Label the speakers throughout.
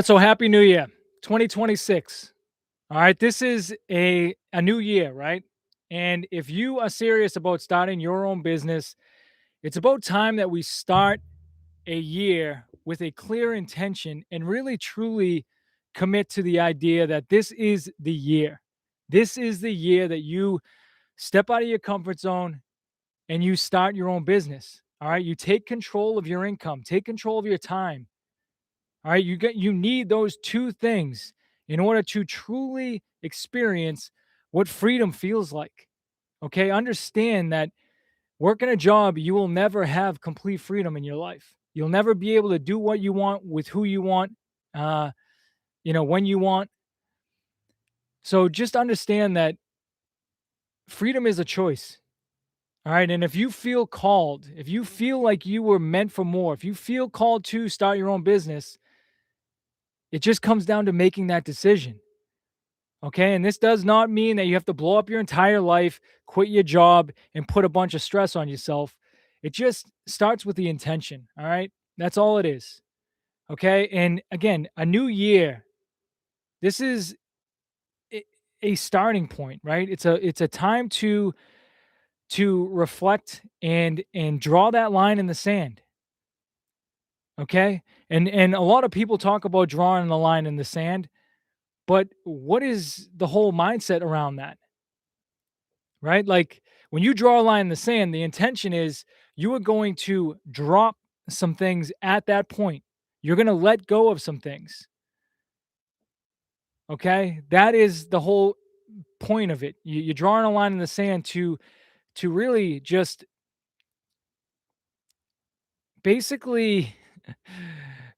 Speaker 1: So happy new year, 2026. All right, this is a new year, right? And if you are serious about starting your own business, it's about time that we start a year with a clear intention and really truly commit to the idea that this is the year. This is the year that you step out of your comfort zone and you start your own business. All right, you take control of your income, take control of your time. All right, you need those two things in order to truly experience what freedom feels like. Okay, understand that working a job, you will never have complete freedom in your life. You'll never be able to do what you want with who you want, uh, when you want. So just understand that freedom is a choice. All right, and if you feel called, if you feel like you were meant for more, if you feel called to start your own business, it just comes down to making that decision. Okay. And this does not mean that you have to blow up your entire life, quit your job, and put a bunch of stress on yourself. It just starts with the intention. All right. That's all it is. Okay. And again, a new year, this is a a starting point, right? It's a time to reflect and draw that line in the sand. Okay. And a lot of people talk about drawing the line in the sand, but what is the whole mindset around that? Right? Like when you draw a line in the sand, the intention is you are going to drop some things at that point. You're going to let go of some things. Okay? That is the whole point of it. You're drawing a line in the sand to really just basically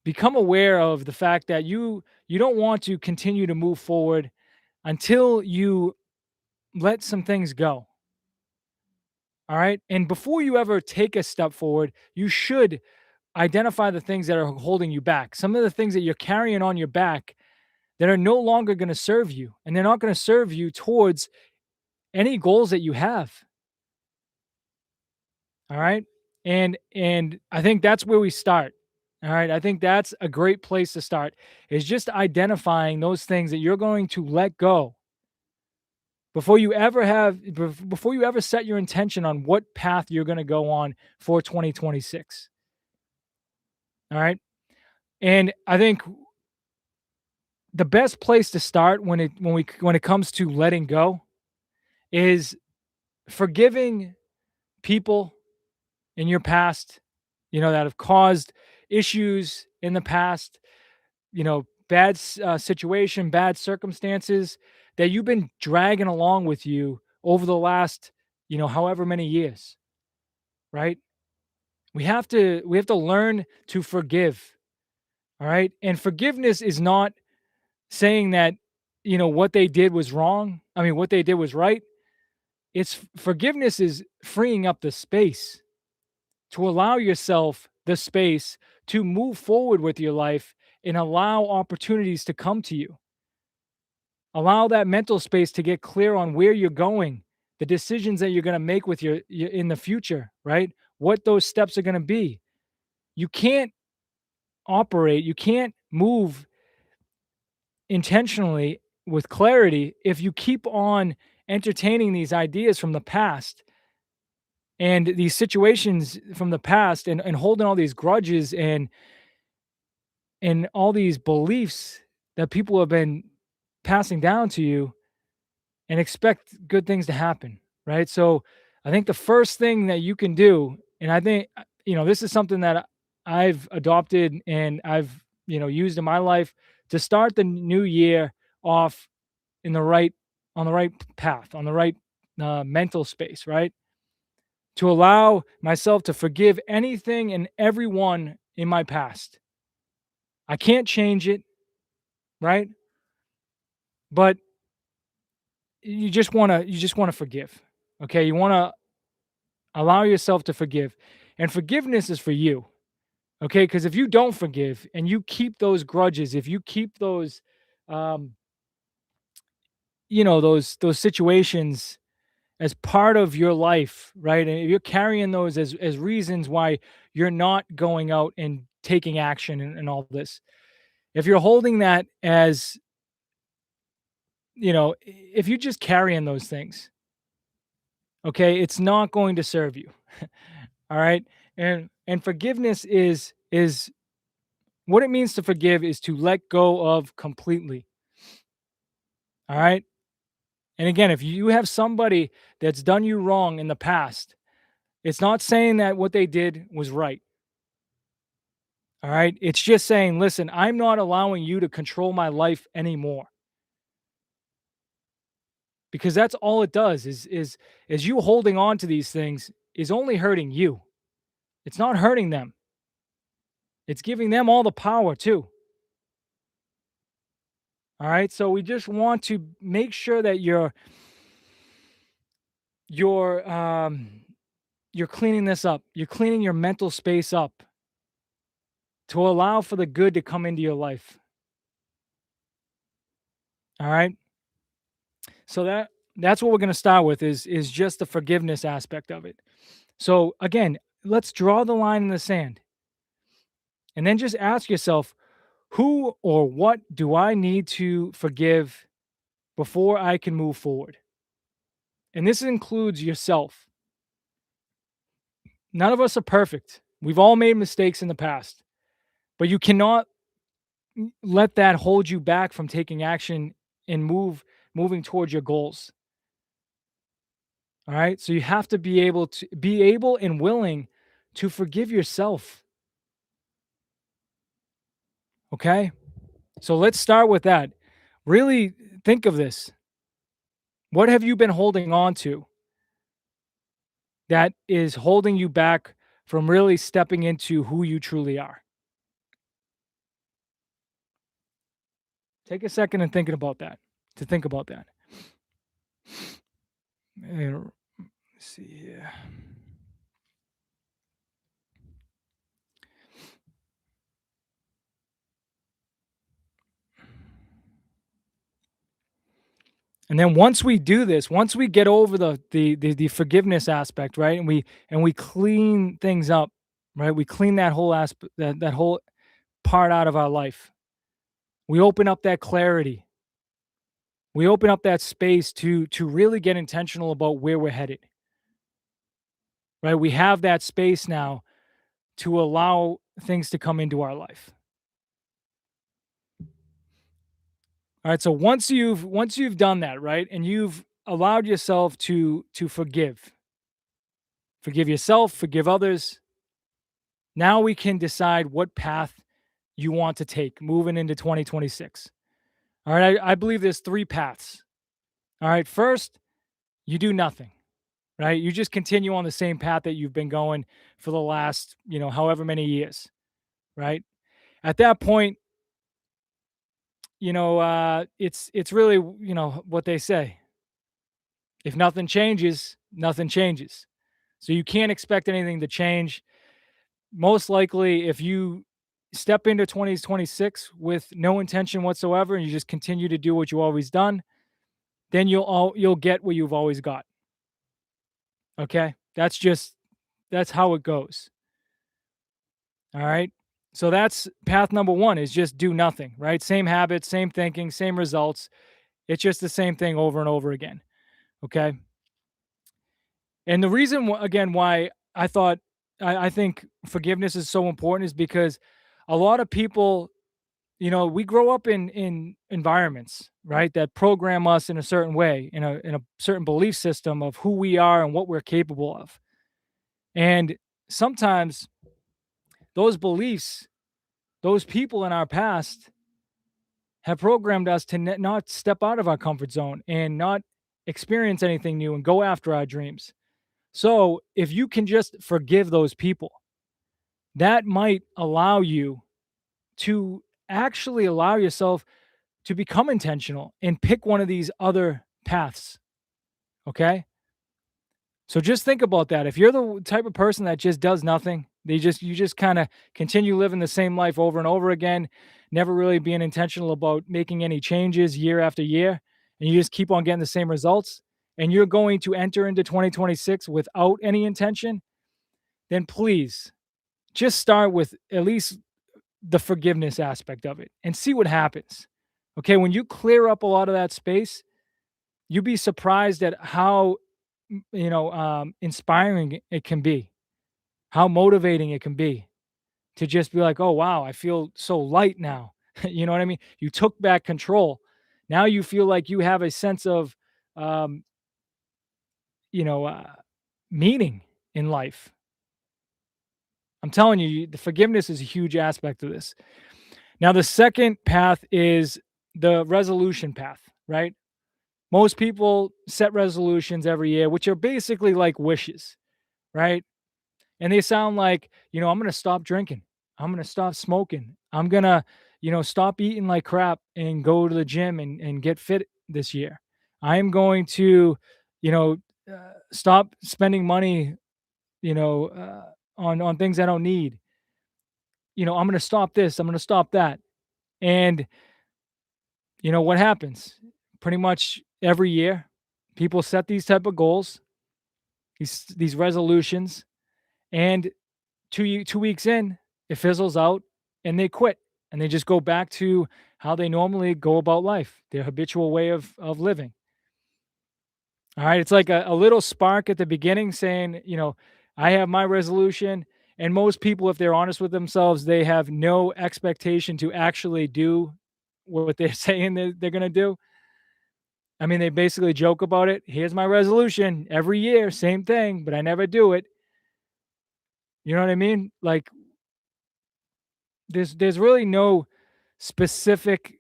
Speaker 1: become aware of the fact that you don't want to continue to move forward until you let some things go. All right? And before you ever take a step forward, you should identify the things that are holding you back. Some of the things that you're carrying on your back that are no longer going to serve you, and they're not going to serve you towards any goals that you have. All right? And I think that's where we start. All right? I think that's a great place to start is just identifying those things that you're going to let go before you ever set your intention on what path you're going to go on for 2026. All right? And I think the best place to start when it comes to letting go is forgiving people in your past, that have caused issues in the past, bad situation, bad circumstances that you've been dragging along with you over the last, however many years, right? We have to learn to forgive, all right? And forgiveness is not saying that, what they did was wrong. I mean, what they did was right. Forgiveness is freeing up the space to allow yourself the space to move forward with your life and allow opportunities to come to you. Allow that mental space to get clear on where you're going, the decisions that you're going to make with your in the future, right? What those steps are going to be. You can't you can't move intentionally with clarity if you keep on entertaining these ideas from the past and these situations from the past and holding all these grudges and all these beliefs that people have been passing down to you and expect good things to happen, right? So I think the first thing that you can do, and I think this is something that I've adopted and I've used in my life to start the new year off in the right on the right path, on the right mental space, right? To allow myself to forgive anything and everyone in my past. I can't change it, right? But you just want to forgive. Okay? You want to allow yourself to forgive. And forgiveness is for you. Okay? Cuz if you don't forgive and you keep those grudges, if you keep those um those situations as part of your life, right? And if you're carrying those as reasons why you're not going out and taking action and all this, If you're holding that as, if you just carrying those things, okay, it's not going to serve you. All right. And forgiveness is what it means to forgive is to let go of completely. All right. And again, if you have somebody that's done you wrong in the past, it's not saying that what they did was right. All right. It's just saying, listen, I'm not allowing you to control my life anymore. Because that's all it does is you holding on to these things is only hurting you. It's not hurting them. It's giving them all the power too. All right. So we just want to make sure that you're you're cleaning this up. You're cleaning your mental space up to allow for the good to come into your life. All right. So that's what we're going to start with is just the forgiveness aspect of it. So again, let's draw the line in the sand and then just ask yourself, who or what do I need to forgive before I can move forward? And this includes yourself. None of us are perfect. We've all made mistakes in the past, but you cannot let that hold you back from taking action and moving towards your goals. All right? So you have to be able and willing to forgive yourself. Okay? So let's start with that. Really think of this. What have you been holding on to that is holding you back from really stepping into who you truly are? Take a second and thinking about that. To think about that. Let's see here. And then once we do this, once we get over the forgiveness aspect, right? And we clean things up, right? We clean that whole aspect that whole part out of our life. We open up that clarity. We open up that space to really get intentional about where we're headed. Right? We have that space now to allow things to come into our life. All right. So once you've done that, right? And you've allowed yourself to forgive. Forgive yourself, forgive others. Now we can decide what path you want to take moving into 2026. All right. I believe there's three paths. All right. First, you do nothing, right? You just continue on the same path that you've been going for the last, however many years, right? At that point, it's really, what they say. If nothing changes, nothing changes. So you can't expect anything to change. Most likely, if you step into 2026 with no intention whatsoever and you just continue to do what you always done, then you'll get what you've always got. Okay? That's how it goes. All right? So that's path number 1 is just do nothing, right? Same habits, same thinking, same results. It's just the same thing over and over again. Okay? And the reason again why I think forgiveness is so important is because a lot of people, we grow up in environments, right, that program us in a certain way, in a certain belief system of who we are and what we're capable of. And sometimes those beliefs, those people in our past have programmed us to not step out of our comfort zone and not experience anything new and go after our dreams. So, if you can just forgive those people, that might allow you to actually allow yourself to become intentional and pick one of these other paths. Okay. So just think about that. If you're the type of person that just does nothing, you just kind of continue living the same life over and over again, never really being intentional about making any changes year after year, and you just keep on getting the same results, and you're going to enter into 2026 without any intention, then please just start with at least the forgiveness aspect of it and see what happens. Okay, when you clear up a lot of that space, you'd be surprised at how inspiring it can be, how motivating it can be to just be like, "Oh wow, I feel so light now." You know what I mean? You took back control. Now you feel like you have a sense of um, you know, uh, meaning in life. I'm telling you, the forgiveness is a huge aspect of this. Now, the second path is the resolution path, right? Most people set resolutions every year, which are basically like wishes, right? And they sound like, I'm going to stop drinking. I'm going to stop smoking. I'm going to, stop eating like crap and go to the gym and get fit this year. I'm going to, you know, stop spending money, on things I don't need. I'm going to stop this. I'm going to stop that. And what happens? Pretty much every year, people set these type of goals, these resolutions, and 2 weeks in, it fizzles out, and they quit, and they just go back to how they normally go about life, their habitual way of living. All right, it's like a little spark at the beginning saying, I have my resolution, and most people, if they're honest with themselves, they have no expectation to actually do what they're saying they're going to do. I mean, they basically joke about it. Here's my resolution every year, same thing, but I never do it. You know what I mean? Like there's really no specific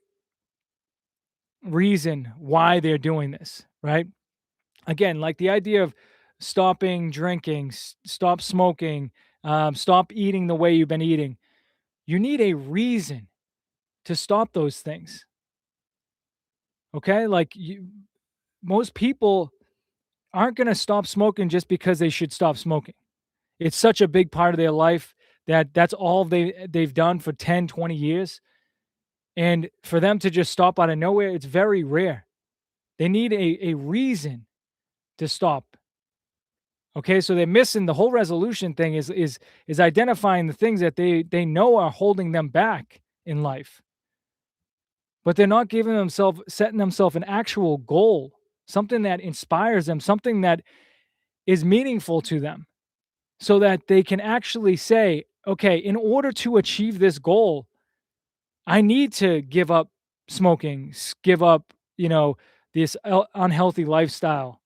Speaker 1: reason why they're doing this, right? Again, like the idea of stopping drinking, stop smoking, stop eating the way you've been eating. You need a reason to stop those things. Okay? Most people aren't going to stop smoking just because they should stop smoking. It's such a big part of their life that that's all they've done for 10, 20 years. And for them to just stop out of nowhere, it's very rare. They need a reason to stop. Okay, so they're missing the whole resolution thing is identifying the things that they know are holding them back in life. But they're not giving themselves setting themselves an actual goal, something that inspires them, something that is meaningful to them so that they can actually say, okay, in order to achieve this goal, I need to give up smoking, give up, this unhealthy lifestyle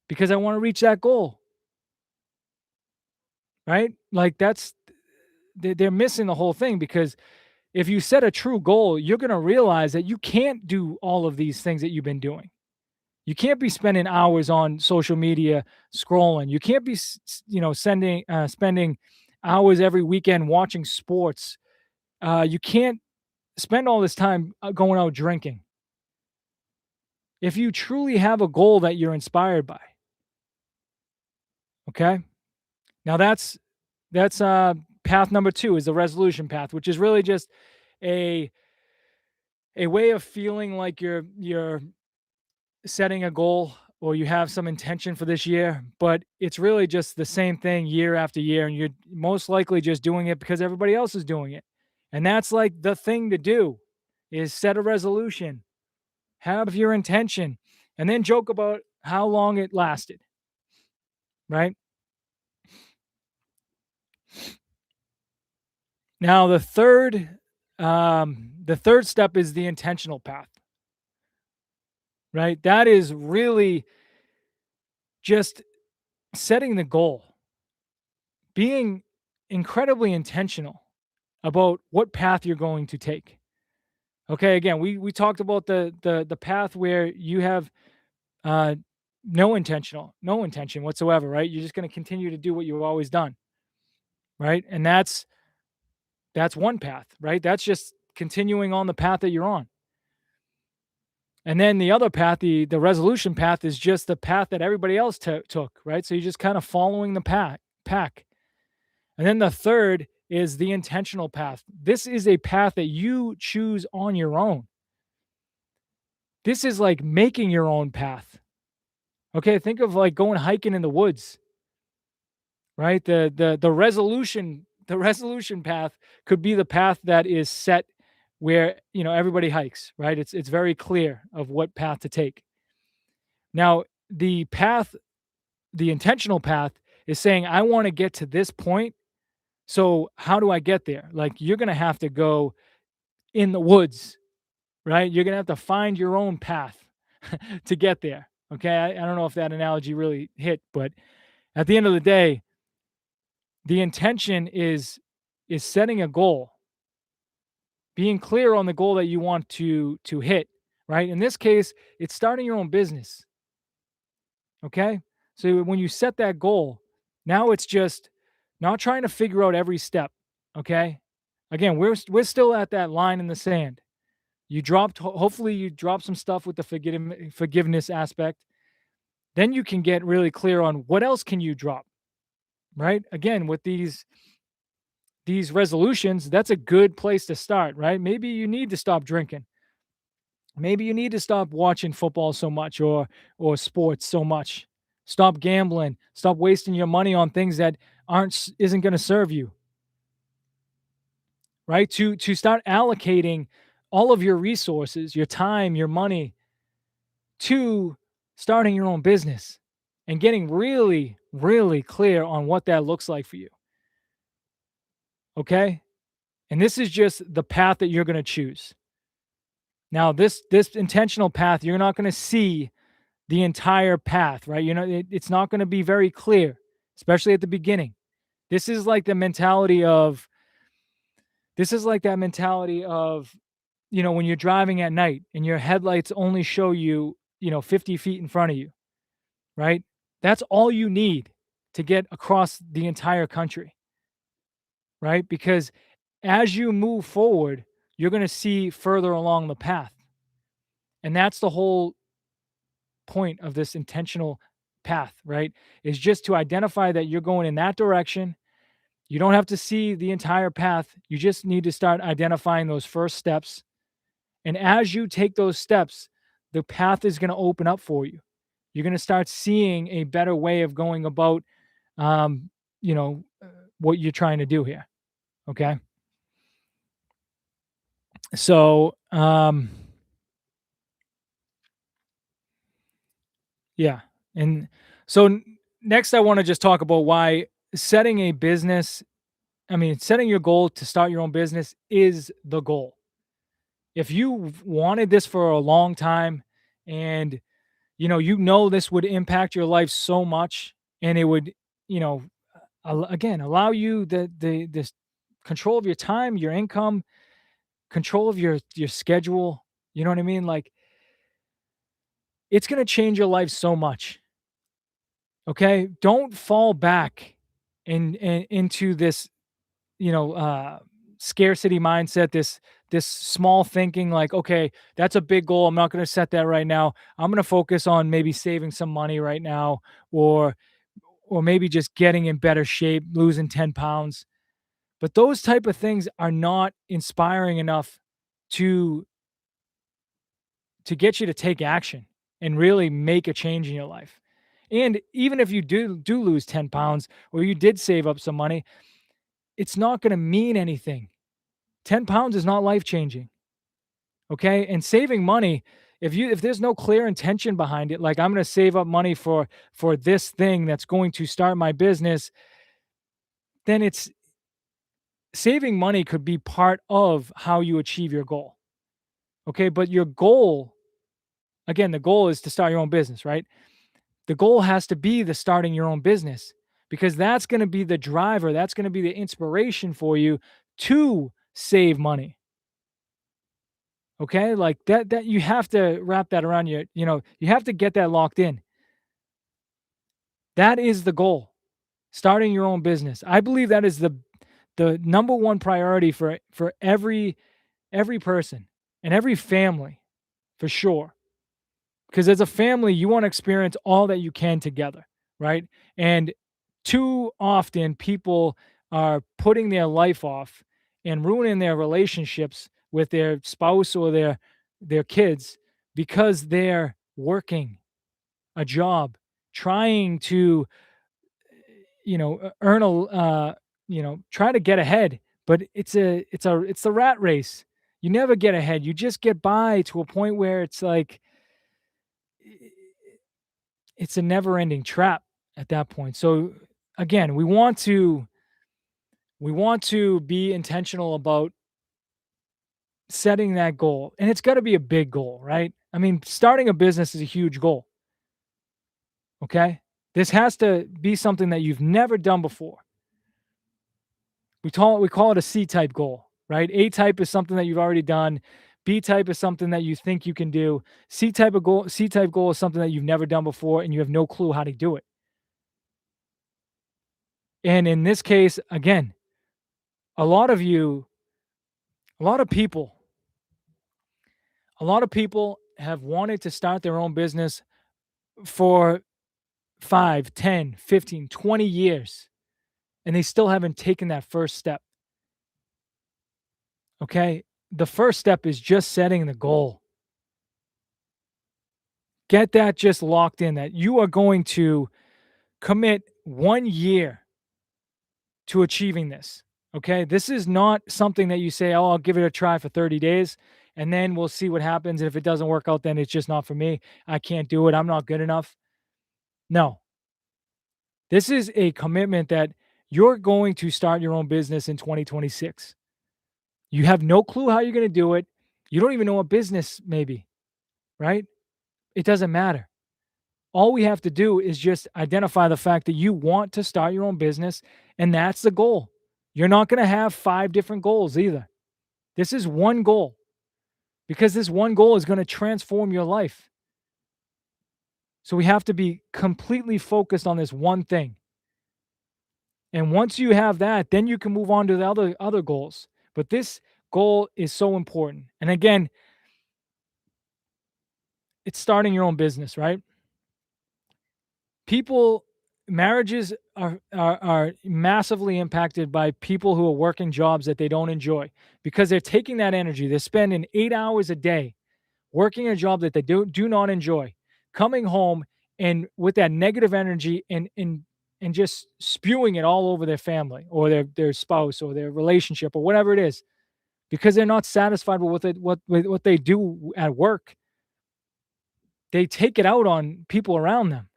Speaker 1: because I want to reach that goal, right? Like they're missing the whole thing because if you set a true goal, you're going to realize that you can't do all of these things that you've been doing. You can't be spending hours on social media scrolling. You can't be, spending hours every weekend watching sports. You can't spend all this time going out drinking. If you truly have a goal that you're inspired by, okay? Now that's path number 2 is the resolution path, which is really just a a way of feeling like you're setting a goal or you have some intention for this year, but it's really just the same thing year after year, and you're most likely just doing it because everybody else is doing it. And that's like the thing to do is set a resolution, have your intention, and then joke about how long it lasted, right? Now the third step is the intentional path, right? That is really just setting the goal, being incredibly intentional about what path you're going to take. Okay, again, we talked about the path where you have uh no intention whatsoever, right? You're just going to continue to do what you've always done, right? And that's one path, right? That's just continuing on the path that you're on. And then the other path, the resolution path, is just the path that everybody else took, right? So you're just kind of following the pack. And then the third is the intentional path. This is a path that you choose on your own. This is like making your own path. Okay, think of like going hiking in the woods, right? The resolution the resolution path could be the path that is set where, everybody hikes, right? It's very clear of what path to take. Now, the intentional path is saying, I want to get to this point. So how do I get there? Like, you're going to have to go in the woods, right? You're going to have to find your own path to get there. Okay. I don't know if that analogy really hit, but at the end of the day, the intention is setting a goal, being clear on the goal that you want to hit, right? In this case, it's starting your own business. Okay. So when you set that goal, now it's just not trying to figure out every step. Okay. Again, we're still at that line in the sand. Hopefully you drop some stuff with the forgiveness aspect. Then you can get really clear on what else can you drop, right? Again, with these resolutions, that's a good place to start, right? Maybe you need to stop drinking. Maybe you need to stop watching football so much or sports so much. Stop gambling. Stop wasting your money on things that isn't going to serve you, right? To start allocating all of your resources, your time, your money to starting your own business and getting really, really clear on what that looks like for you. Okay? And this is just the path that you're going to choose. Now, this intentional path, you're not going to see the entire path, right? It's not going to be very clear, especially at the beginning. This is like the mentality of this is like that mentality of, when you're driving at night and your headlights only show you, 50 feet in front of you, right? That's all you need to get across the entire country, right? Because as you move forward, you're going to see further along the path. And that's the whole point of this intentional path, right? Is just to identify that you're going in that direction. You don't have to see the entire path. You just need to start identifying those first steps. And as you take those steps, the path is going to open up for you. You're going to start seeing a better way of going about, um, you know, uh, what you're trying to do here. Okay. So, yeah. And so next, I want to just talk about why setting a business, setting your goal to start your own business is the goal. If you wanted this for a long time and this would impact your life so much and it would, you know, again, allow you the this control of your time, your income, control of your schedule, you know what I mean? Like, it's going to change your life so much. Okay? Don't fall back into this, you know, uh scarcity mindset, this small thinking like, okay, that's a big goal. I'm not going to set that right now. I'm going to focus on maybe saving some money right now or maybe just getting in better shape, losing 10 pounds. But those type of things are not inspiring enough to get you to take action and really make a change in your life. And even if you do lose 10 pounds or you did save up some money, it's not going to mean anything. 10 pounds is not life changing. Okay? And saving money, if there's no clear intention behind it, like, I'm going to save up money for this thing that's going to start my business, then it's saving money could be part of how you achieve your goal. Okay? But your goal, again, the goal is to start your own business, right? The goal has to be the starting your own business because that's going to be the driver, that's going to be the inspiration for you to save money. Okay? Like, that you have to wrap that around you have to get that locked in. That is the goal. Starting your own business. I believe that is the number one priority for every person and every family, for sure. Because as a family, you want to experience all that you can together, right? And too often people are putting their life off and ruining their relationships with their spouse or their kids because they're working a job, trying to earn try to get ahead, but it's the rat race. You never get ahead. You just get by to a point where it's like it's a never-ending trap at that point. So again, we want to be intentional about setting that goal. And it's got to be a big goal, right? I mean, starting a business is a huge goal, okay? This has to be something that you've never done before. We call it a C type goal, right? A type is something that you've already done. B type is something that you think you can do. C type goal is something that you've never done before and you have no clue how to do it. And in this case, again, a lot of you, a lot of people, a lot of people have wanted to start their own business for 5, 10, 15, 20 years, and they still haven't taken that first step. Okay. The first step is just setting the goal. Get that just locked in that you are going to commit 1 year to achieving this. Okay. This is not something that you say, oh, I'll give it a try for 30 days and then we'll see what happens. And if it doesn't work out, then it's just not for me. I can't do it. I'm not good enough. No, this is a commitment that you're going to start your own business in 2026. You have no clue how you're going to do it. You don't even know what business, maybe, right? It doesn't matter. All we have to do is just identify the fact that you want to start your own business, and that's the goal. You're not going to have 5 different goals either. This is one goal because this one goal is going to transform your life. So we have to be completely focused on this one thing. And once you have that, then you can move on to the other goals. But this goal is so important. And again, it's starting your own business, right? People Marriages are massively impacted by people who are working jobs that they don't enjoy because they're taking that energy. They're spending 8 hours a day working a job that they do not enjoy, coming home and with that negative energy and just spewing it all over their family or their spouse or their relationship or whatever it is because they're not satisfied with what they do at work. They take it out on people around them.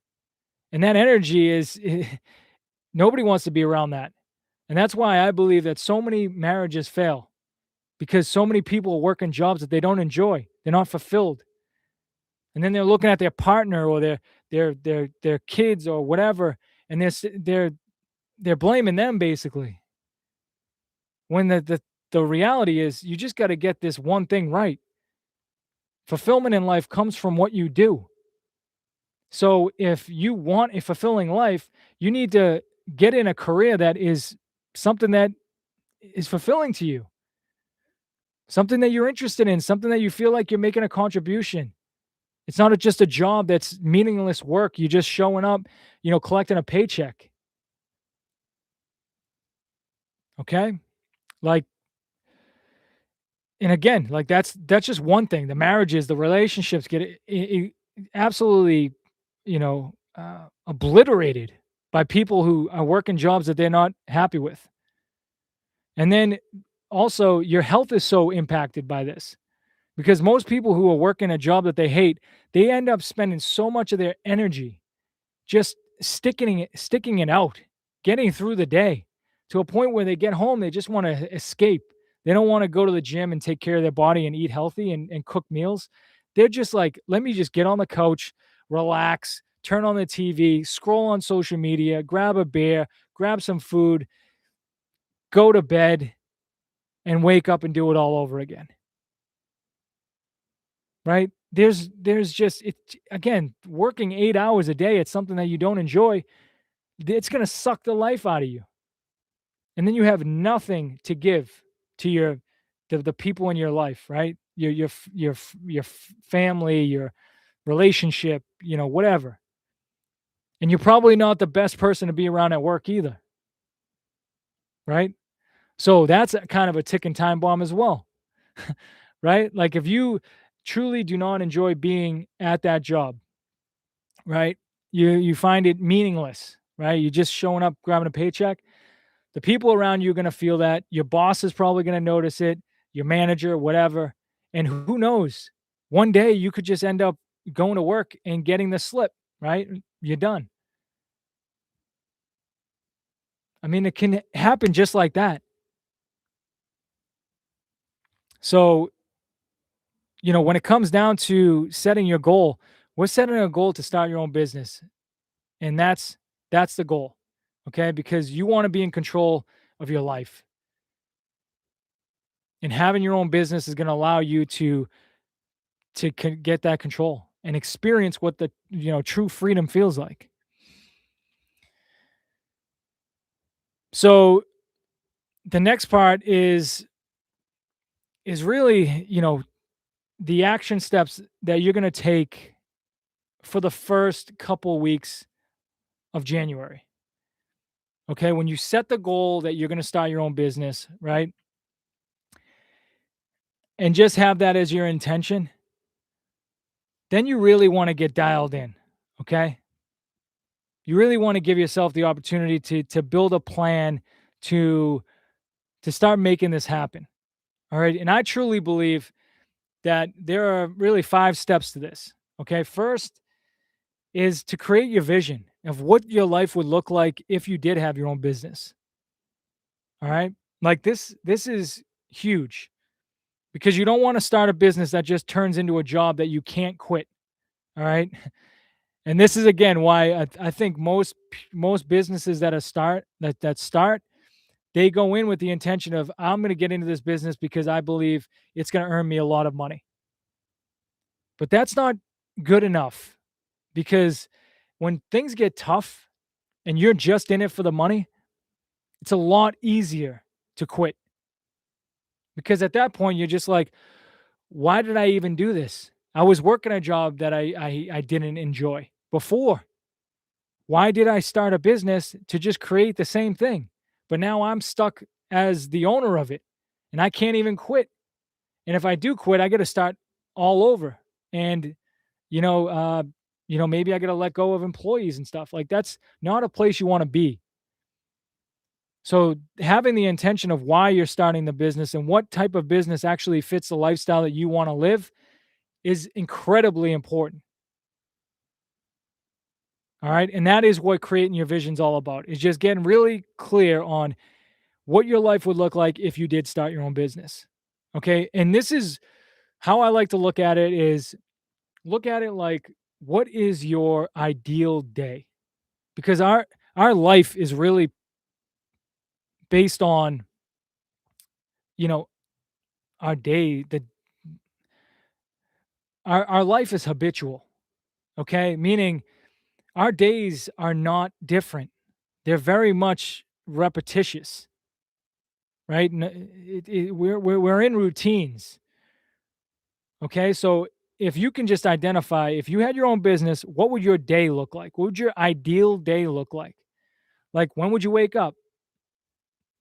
Speaker 1: And that energy is nobody wants to be around that. And that's why I believe that so many marriages fail because so many people are working jobs that they don't enjoy. They're not fulfilled. And then they're looking at their partner or their kids or whatever, and they're blaming them basically. When the reality is you just got to get this one thing right. Fulfillment in life comes from what you do. So if you want a fulfilling life, you need to get in a career that is something that is fulfilling to you, something that you're interested in, something that you feel like you're making a contribution. It's not just a job that's meaningless work. You're just showing up, collecting a paycheck. Okay. Like, and again, like that's just one thing. The marriages, the relationships get absolutely, obliterated by people who are working jobs that they're not happy with. And then also your health is so impacted by this because most people who are working a job that they hate, they end up spending so much of their energy just sticking it out, getting through the day to a point where they get home, they just want to escape. They don't want to go to the gym and take care of their body and eat healthy and cook meals. They're just like, let me just get on the couch, relax, turn on the TV, scroll on social media, grab a beer, grab some food, go to bed, and wake up and do it all over again. Right? There's just it again, working 8 hours a day, it's something that you don't enjoy. It's going to suck the life out of you. And then you have nothing to give to the people in your life, right? Your family, your relationship, whatever. And you're probably not the best person to be around at work either, right? So that's kind of a ticking time bomb as well, right? Like if you truly do not enjoy being at that job, right? You find it meaningless, right? You're just showing up, grabbing a paycheck. The people around you are gonna feel that. Your boss is probably gonna notice it, your manager, whatever. And who knows? One day you could just end up going to work and getting the slip, right? You're done. I mean, it can happen just like that. So, when it comes down to setting your goal, we're setting a goal to start your own business. And that's the goal. Okay? Because you want to be in control of your life. And having your own business is going to allow you to get that control and experience what the true freedom feels like. So the next part is really, the action steps that you're going to take for the first couple weeks of January. Okay, when you set the goal that you're going to start your own business, right? And just have that as your intention, then you really want to get dialed in, okay? You really want to give yourself the opportunity to build a plan to to start making this happen. All right? And I truly believe that there are really 5 steps to this. Okay? First is to create your vision of what your life would look like if you did have your own business. All right? Like this is huge because you don't want to start a business that just turns into a job that you can't quit. All right? And this is again why I think most businesses that start, they go in with the intention of I'm going to get into this business because I believe it's going to earn me a lot of money. But that's not good enough because when things get tough and you're just in it for the money, it's a lot easier to quit because at that point you're just like, why did I even do this? I was working a job that I didn't enjoy before. Why did I start a business to just create the same thing? But now I'm stuck as the owner of it and I can't even quit. And if I do quit, I got to start all over. And, you know, uh, maybe I got to let go of employees and stuff. Like that's not a place you want to be. So having the intention of why you're starting the business and what type of business actually fits the lifestyle that you want to live is incredibly important. All right. And that is what creating your vision is all about. Is just getting really clear on what your life would look like if you did start your own business. Okay? And this is how I like to look at it is look at it like what is your ideal day? Because our life is really based on, you know, our day, the our life is habitual, okay? Meaning our days are not different. They're very much repetitious, right? We're in routines. Okay, so if you can just identify, if you had your own business, what would your day look like? What would your ideal day look like? Like, when would you wake up?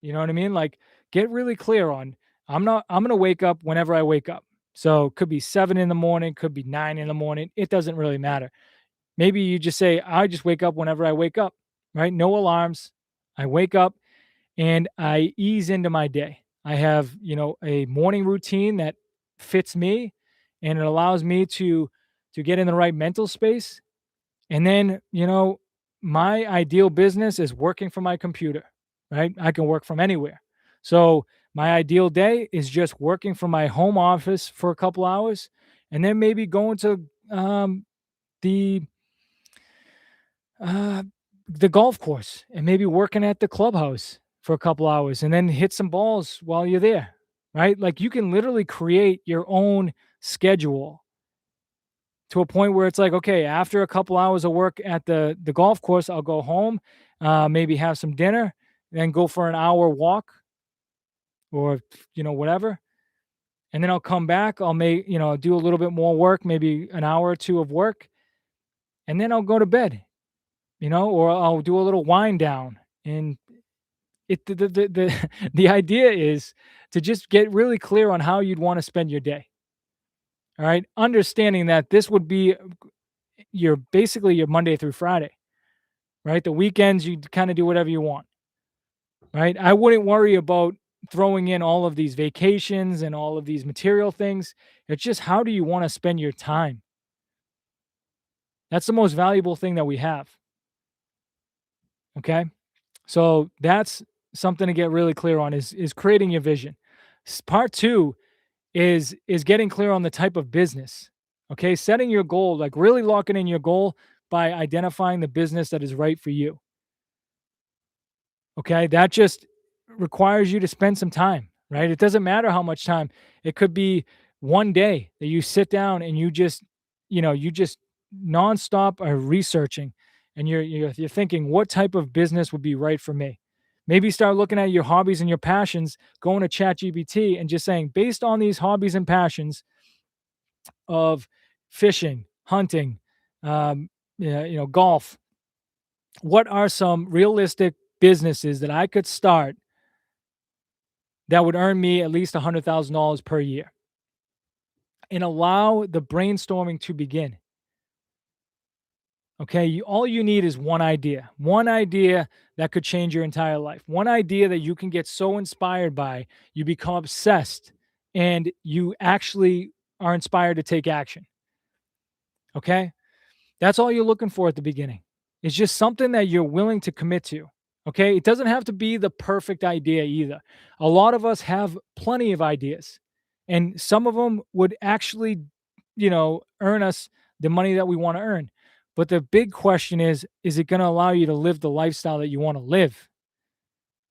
Speaker 1: You know what I mean? Like, get really clear on, I'm going to wake up whenever I wake up. So, could be 7 in the morning, could be 9 in the morning. It doesn't really matter. Maybe you just say, I just wake up whenever I wake up, right? No alarms. I wake up and I ease into my day. I have, a morning routine that fits me and it allows me to get in the right mental space. And then, my ideal business is working from my computer, right? I can work from anywhere. So, my ideal day is just working from my home office for a couple hours and then maybe going to the uh, the golf course and maybe working at the clubhouse for a couple hours and then hit some balls while you're there, right? Like you can literally create your own schedule to a point where it's like, okay, after a couple hours of work at the golf course, I'll go home, maybe have some dinner, then go for an hour walk or whatever, and then I'll come back. I'll do a little bit more work, maybe an hour or two of work, and then I'll go to bed, or I'll do a little wind down. And the idea is to just get really clear on how you'd want to spend your day. All right, understanding that this would be your basically your Monday through Friday, right? The weekends you kind of do whatever you want, right? I wouldn't worry about throwing in all of these vacations and all of these material things. It's just how do you want to spend your time? That's the most valuable thing that we have. Okay. So that's something to get really clear on is creating your vision. Part two is getting clear on the type of business. Okay. Setting your goal, like really locking in your goal by identifying the business that is right for you. Okay, that just requires you to spend some time, right? It doesn't matter how much time. It could be one day that you sit down and you just nonstop are researching and you're thinking what type of business would be right for me. Maybe start looking at your hobbies and your passions, going to ChatGPT and just saying, based on these hobbies and passions of fishing, hunting, yeah, golf, what are some realistic businesses that I could start that would earn me at least $100,000 per year, and allow the brainstorming to begin. Okay. All you need is one idea that could change your entire life, one idea that you can get so inspired by, you become obsessed and you actually are inspired to take action. Okay. That's all you're looking for at the beginning. It's just something that you're willing to commit to. Okay. It doesn't have to be the perfect idea either. A lot of us have plenty of ideas, and some of them would actually, earn us the money that we want to earn. But the big question is it going to allow you to live the lifestyle that you want to live?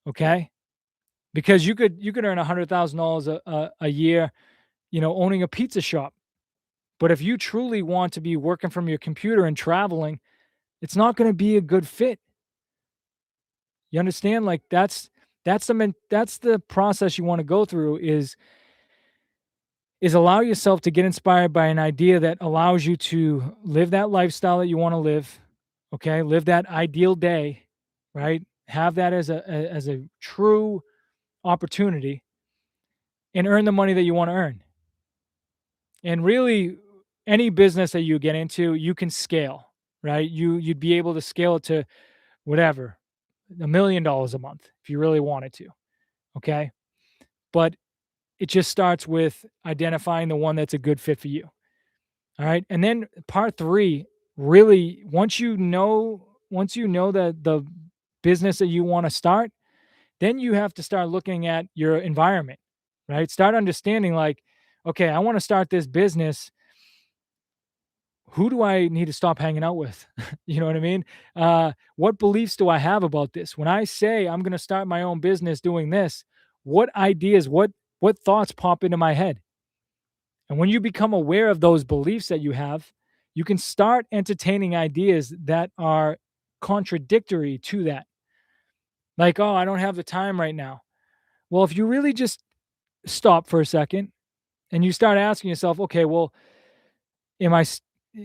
Speaker 1: Okay. Because you could earn $100,000 a year, owning a pizza shop. But if you truly want to be working from your computer and traveling, it's not gonna be a good fit. You understand? Like, that's the process you wanna go through is allow yourself to get inspired by an idea that allows you to live that lifestyle that you wanna live, okay? Live that ideal day, right? Have that as a true opportunity and earn the money that you wanna earn. And really, any business that you get into, you can scale, right? You'd be able to scale it to whatever, $1 million a month if you really wanted to. Okay. But it just starts with identifying the one that's a good fit for you. All right. And then part three, really, once you know the business that you want to start, then you have to start looking at your environment, right? Start understanding like, okay, I want to start this business. Who do I need to stop hanging out with? You know what I mean? What beliefs do I have about this? When I say I'm going to start my own business doing this, what ideas, what thoughts pop into my head? And when you become aware of those beliefs that you have, you can start entertaining ideas that are contradictory to that. Like, oh, I don't have the time right now. Well, if you really just stop for a second and you start asking yourself, okay, well, am I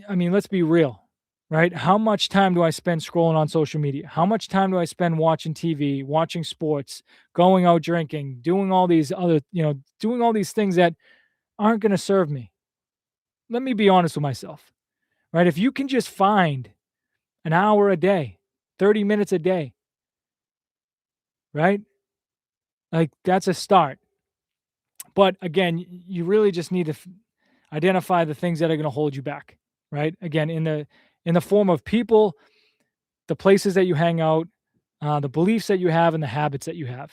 Speaker 1: I mean, let's be real, right? How much time do I spend scrolling on social media? How much time do I spend watching TV, watching sports, going out drinking, doing all these other, doing all these things that aren't going to serve me? Let me be honest with myself, right? If you can just find an hour a day, 30 minutes a day, right? Like that's a start. But again, you really just need to identify the things that are going to hold you back, right? Again, in the form of people, the places that you hang out, the beliefs that you have, and the habits that you have.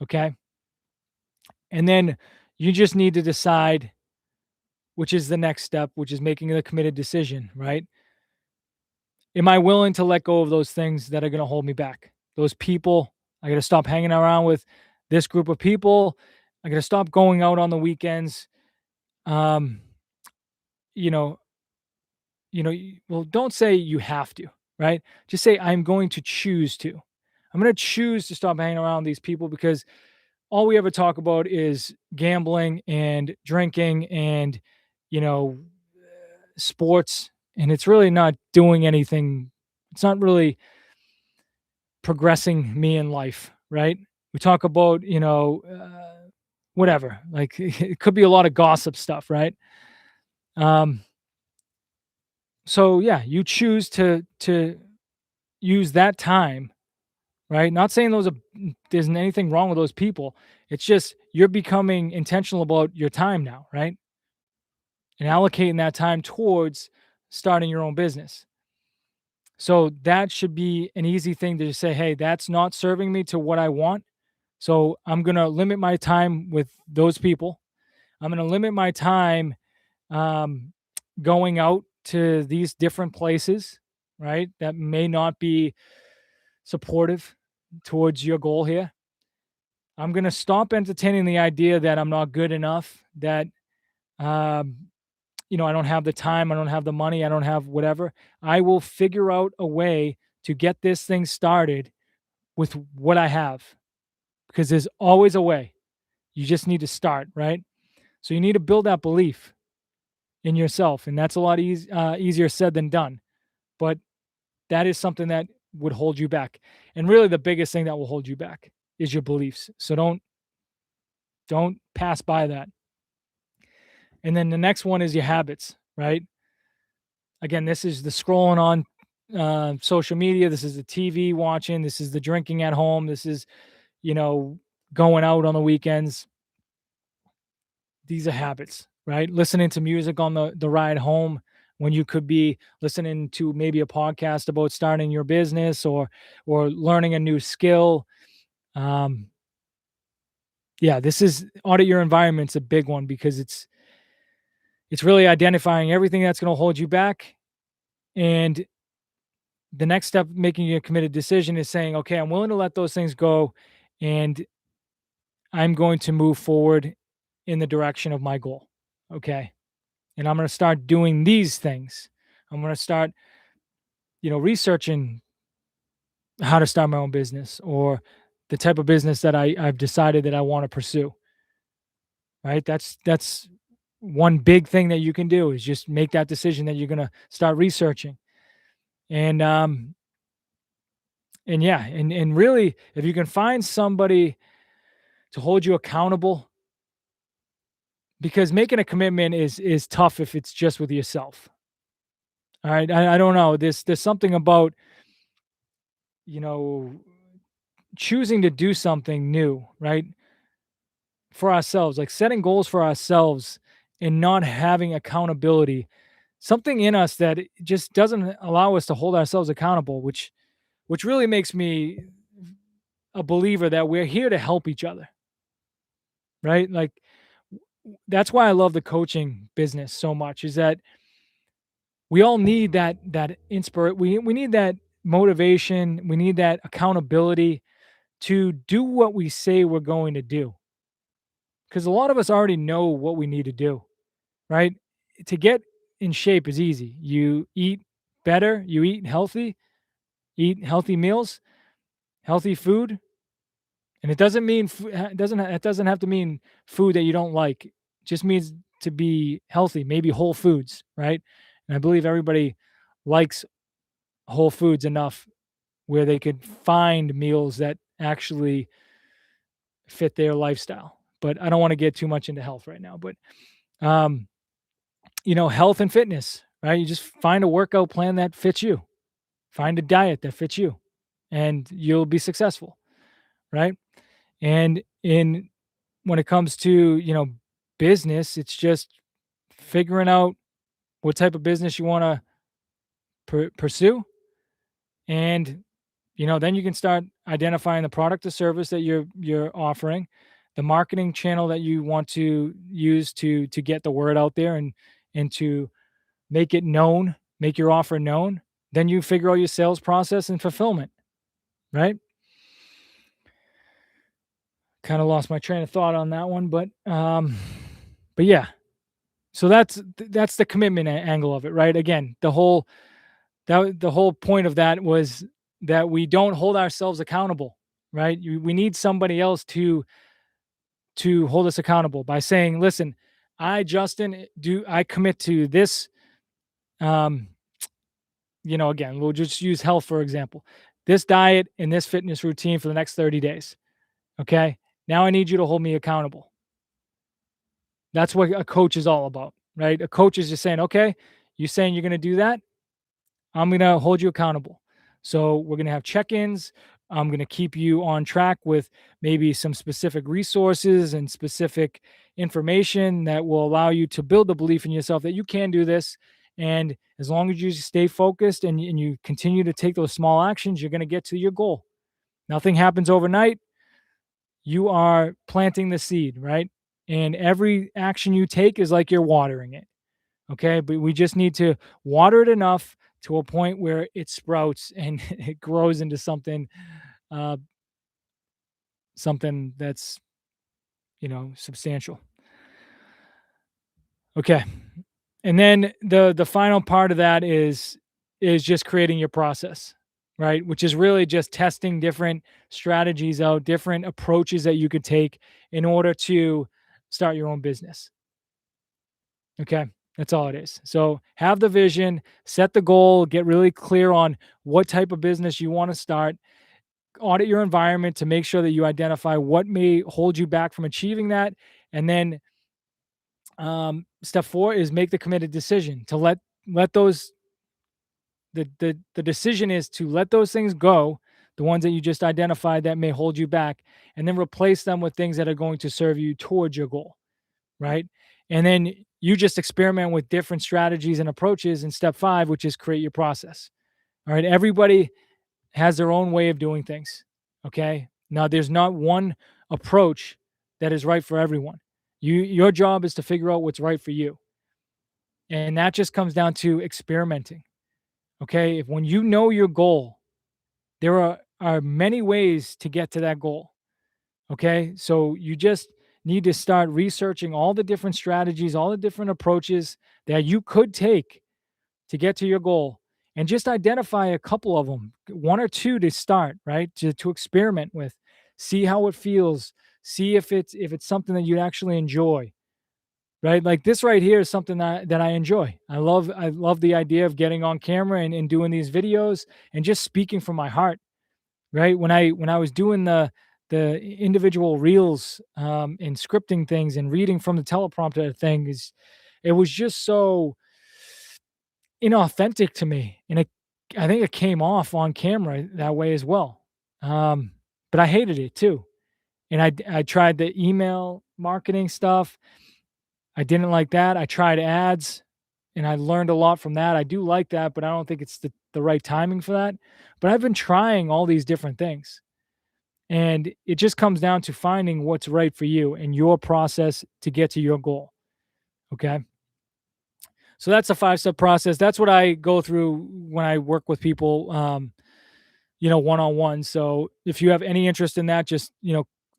Speaker 1: Okay. And then you just need to decide which is the next step, which is making a committed decision, right? Am I willing to let go of those things that are going to hold me back? Those people, I got to stop hanging around with this group of people. I got to stop going out on the weekends. Um, you know, well, don't say you have to, right? Just say, I'm going to choose to. I'm going to choose to stop hanging around these people because all we ever talk about is gambling and drinking and, you know, sports. And it's really not doing anything. It's not really progressing me in life, right? We talk about, whatever, like it could be a lot of gossip stuff, right? Um, so yeah, you choose to use that time right? Not saying there's anything wrong with those people. It's just you're becoming intentional about your time now, right? And allocating that time towards starting your own business. So that should be an easy thing to just say, hey, that's not serving me to what I want. So I'm going to limit my time with those people. I'm going to limit my time um, going out to these different places, right? That may not be supportive towards your goal here. I'm going to stop entertaining the idea that I'm not good enough, that um, I don't have the time, I don't have the money, I don't have whatever. I will figure out a way to get this thing started with what I have because there's always a way. You just need to start, right? So you need to build that belief in yourself, and that's a lot easier said than done. But that is something that would hold you back, and really the biggest thing that will hold you back is your beliefs. So don't pass by that. And then the next one is your habits, right? Again, this is the scrolling on social media. This is the TV watching. This is the drinking at home. This is, you know, going out on the weekends. These are habits, right? Listening to music on the ride home when you could be listening to maybe a podcast about starting your business or learning a new skill. Um, yeah, this is audit your environment's a big one because it's really identifying everything that's going to hold you back. And the next step, making a committed decision, is saying, okay, I'm willing to let those things go and I'm going to move forward in the direction of my goal. Okay. And I'm going to start doing these things. I'm going to start, researching how to start my own business or the type of business that I've decided that I want to pursue. Right. That's one big thing that you can do is just make that decision that you're going to start researching. And yeah, and really, if you can find somebody to hold you accountable, because making a commitment is tough if it's just with yourself. All right, I don't know. There's something about you know choosing to do something new, right, for ourselves, like setting goals for ourselves and not having accountability. Something in us that it just doesn't allow us to hold ourselves accountable, which really makes me a believer that we're here to help each other, right? Like that's why I love the coaching business so much is that we all need that inspire we need that motivation, we need that accountability to do what we say we're going to do. Cuz a lot of us already know what we need to do, right? To get in shape is easy. You eat better, you eat healthy meals, healthy food, and it doesn't mean it doesn't have to mean food that you don't like. It just means to be healthy, maybe whole foods, right? And I believe everybody likes whole foods enough where they could find meals that actually fit their lifestyle. But I don't want to get too much into health right now. But um, health and fitness, right? You just find a workout plan that fits you. Find a diet that fits you and you'll be successful, right? And in when it comes to, business, it's just figuring out what type of business you want to pursue and then you can start identifying the product or service that you're offering, the marketing channel that you want to use to get the word out there and to make it known, make your offer known. Then you figure out your sales process and fulfillment, right? Kind of lost my train of thought on that one, but yeah. So that's the commitment angle of it, right? Again, the whole point of that was that we don't hold ourselves accountable, right? We need somebody else to hold us accountable by saying, "Listen, Justin, do I commit to this?" Um, again, we'll just use health for example. This diet and this fitness routine for the next 30 days. Okay. Now I need you to hold me accountable. That's what a coach is all about, right? A coach is just saying, "Okay, you saying you're going to do that? I'm going to hold you accountable." So we're going to have check-ins. I'm going to keep you on track with maybe some specific resources and specific information that will allow you to build the belief in yourself that you can do this. And as long as you stay focused and you continue to take those small actions, you're going to get to your goal. Nothing happens overnight. You are planting the seed, right? And every action you take is like you're watering it. Okay. But we just need to water it enough to a point where it sprouts and it grows into uh, something that's, substantial. Okay. And then the final part of that is just creating your process, right? Which is really just testing different strategies out, different approaches that you could take in order to start your own business. Okay. That's all it is. So have the vision, set the goal, get really clear on what type of business you want to start, audit your environment to make sure that you identify what may hold you back from achieving that. And then step 4 is make the committed decision to let those the decision is to let those things go, the ones that you just identified that may hold you back, and then replace them with things that are going to serve you towards your goal, right? And then you just experiment with different strategies and approaches in step 5, which is create your process. All right, everybody has their own way of doing things. Okay. Now, there's not one approach that is right for everyone. Your job is to figure out what's right for you. And that just comes down to experimenting. Okay. If when you know your goal, there are many ways to get to that goal. Okay. So you just need to start researching all the different strategies, all the different approaches that you could take to get to your goal, and just identify a couple of them, one or two to start, right? To experiment with, see how it feels, see if it's something that you actually enjoy, right? Like this right here is something that I enjoy. I love the idea of getting on camera and doing these videos and just speaking from my heart, right? When I was doing the individual reels and scripting things and reading from the teleprompter thing, is it was just so inauthentic to me, and I think it came off on camera that way as well. Um, but I hated it too, and I tried the email marketing stuff. I didn't like that. I tried ads, and I learned a lot from that. I do like that, but I don't think it's the right timing for that. But I've been trying all these different things, and it just comes down to finding what's right for you and your process to get to your goal. Okay. So that's a 5-step process. That's what I go through when I work with people, one on one. So if you have any interest in that, just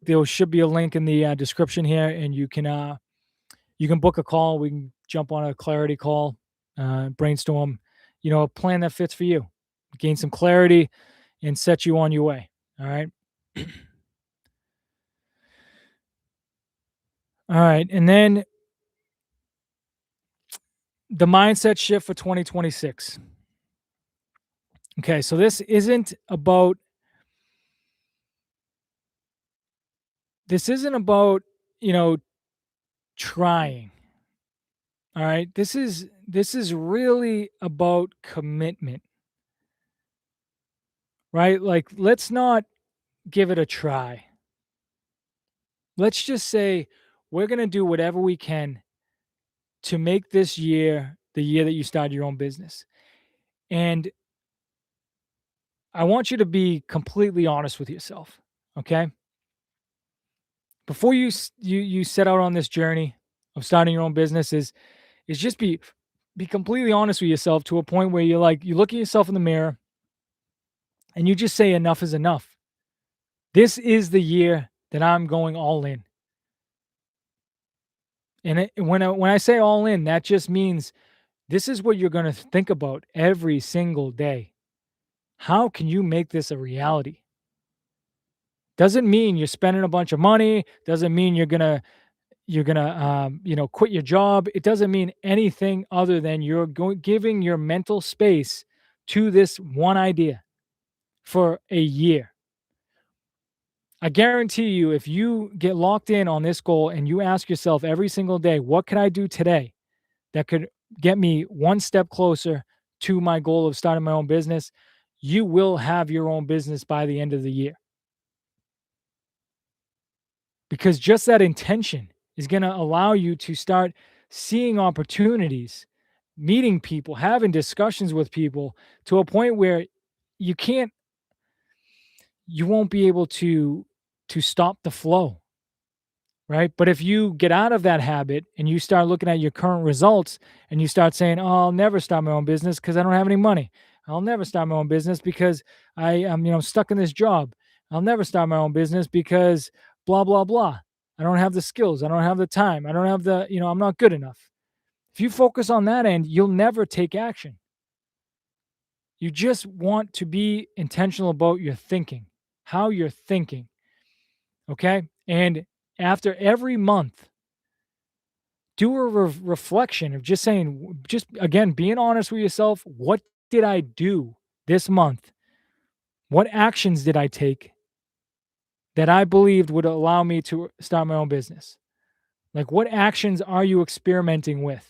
Speaker 1: there should be a link in the description here, and you can book a call. We can jump on a clarity call, brainstorm, a plan that fits for you, gain some clarity, and set you on your way. All right. All right, and then the mindset shift for 2026. Okay, so this isn't about, you know, trying. All right. This is really about commitment, right? Like, let's not give it a try. Let's just say we're going to do whatever we can to make this year the year that you start your own business. And I want you to be completely honest with yourself, okay? Before you set out on this journey of starting your own business, is just be completely honest with yourself to a point where you look at yourself in the mirror and you just say enough is enough. This is the year that I'm going all in. And when I say all in, that just means this is what you're going to think about every single day. How can you make this a reality? Doesn't mean you're spending a bunch of money, doesn't mean you're gonna quit your job. It doesn't mean anything other than you're giving your mental space to this one idea for a year. I guarantee you, if you get locked in on this goal and you ask yourself every single day, what can I do today that could get me one step closer to my goal of starting my own business? you will have your own business by the end of the year, because just that intention is going to allow you to start seeing opportunities, meeting people, having discussions with people to a point where you can't you won't be able to stop the flow, right? But if you get out of that habit and you start looking at your current results and you start saying, "Oh, I'll never start my own business because I don't have any money. I'll never start my own business because I am, stuck in this job. I'll never start my own business because blah blah blah. I don't have the skills. I don't have the time. I don't have I'm not good enough." If you focus on that end, you'll never take action. You just want to be intentional about your thinking, how you're thinking. Okay. And after every month, do a reflection of just saying, just again, being honest with yourself. What did I do this month? What actions did I take that I believed would allow me to start my own business? Like, what actions are you experimenting with?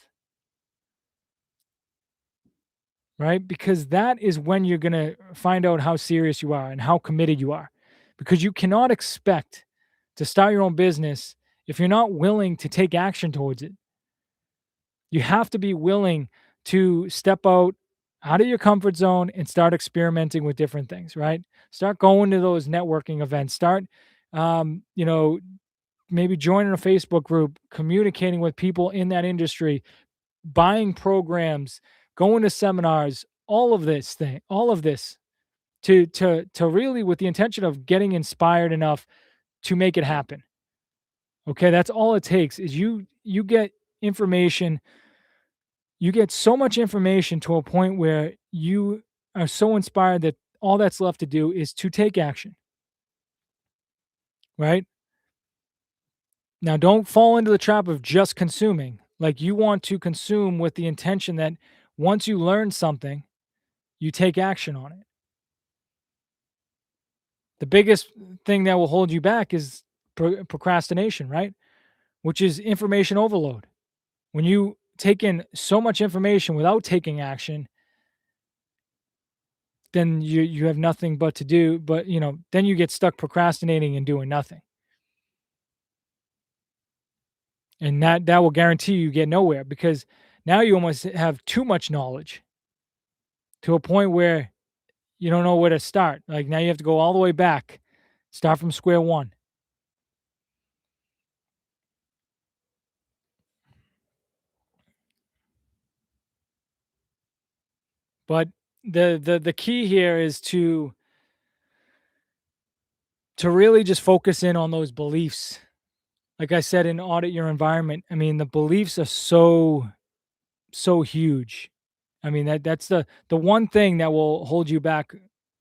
Speaker 1: Right? Because that is when you're going to find out how serious you are and how committed you are. Because you cannot expect to start your own business if you're not willing to take action towards it. You have to be willing to step out of your comfort zone and start experimenting with different things, right? Start going to those networking events. Start, um, you know, maybe joining a Facebook group, communicating with people in that industry, buying programs, going to seminars, all of this to really with the intention of getting inspired enough to make it happen. Okay, that's all it takes is you get information. You get so much information to a point where you are so inspired that all that's left to do is to take action, right? Now, don't fall into the trap of just consuming. Like, you want to consume with the intention that once you learn something, you take action on it. The biggest thing that will hold you back is procrastination, right? Which is information overload. When you take in so much information without taking action, then you have nothing but to do, but, then you get stuck procrastinating and doing nothing. And that will guarantee you get nowhere because now you almost have too much knowledge to a point where you don't know where to start. Like, now you have to go all the way back, start from square one. But the key here is to really just focus in on those beliefs. Like I said, in audit your environment. I mean, the beliefs are so huge. I mean, that's the one thing that will hold you back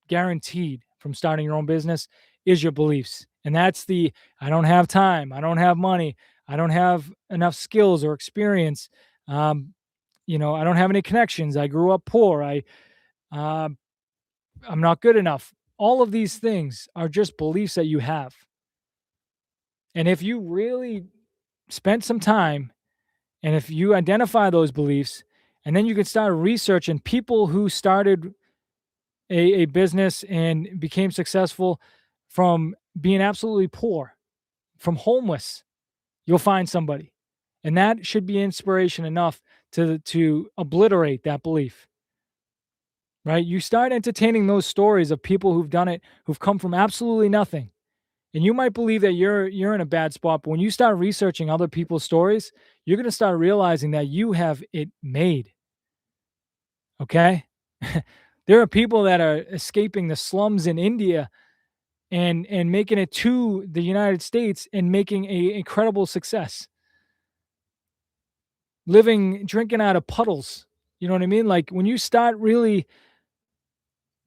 Speaker 1: guaranteed from starting your own business is your beliefs. And that's the I don't have time, I don't have money, I don't have enough skills or experience. Um, I don't have any connections. I grew up poor. Uh, I'm not good enough. All of these things are just beliefs that you have. And if you really spent some time and if you identify those beliefs, and then you can start researching people who started a business and became successful from being absolutely poor, from homeless, you'll find somebody. And that should be inspiration enough to obliterate that belief, right? You start entertaining those stories of people who've done it, who've come from absolutely nothing. And you might believe that you're in a bad spot, but when you start researching other people's stories, you're going to start realizing that you have it made. Okay? There are people that are escaping the slums in India and making it to the United States and making a incredible success. Living drinking out of puddles. You know what I mean? Like, when you start really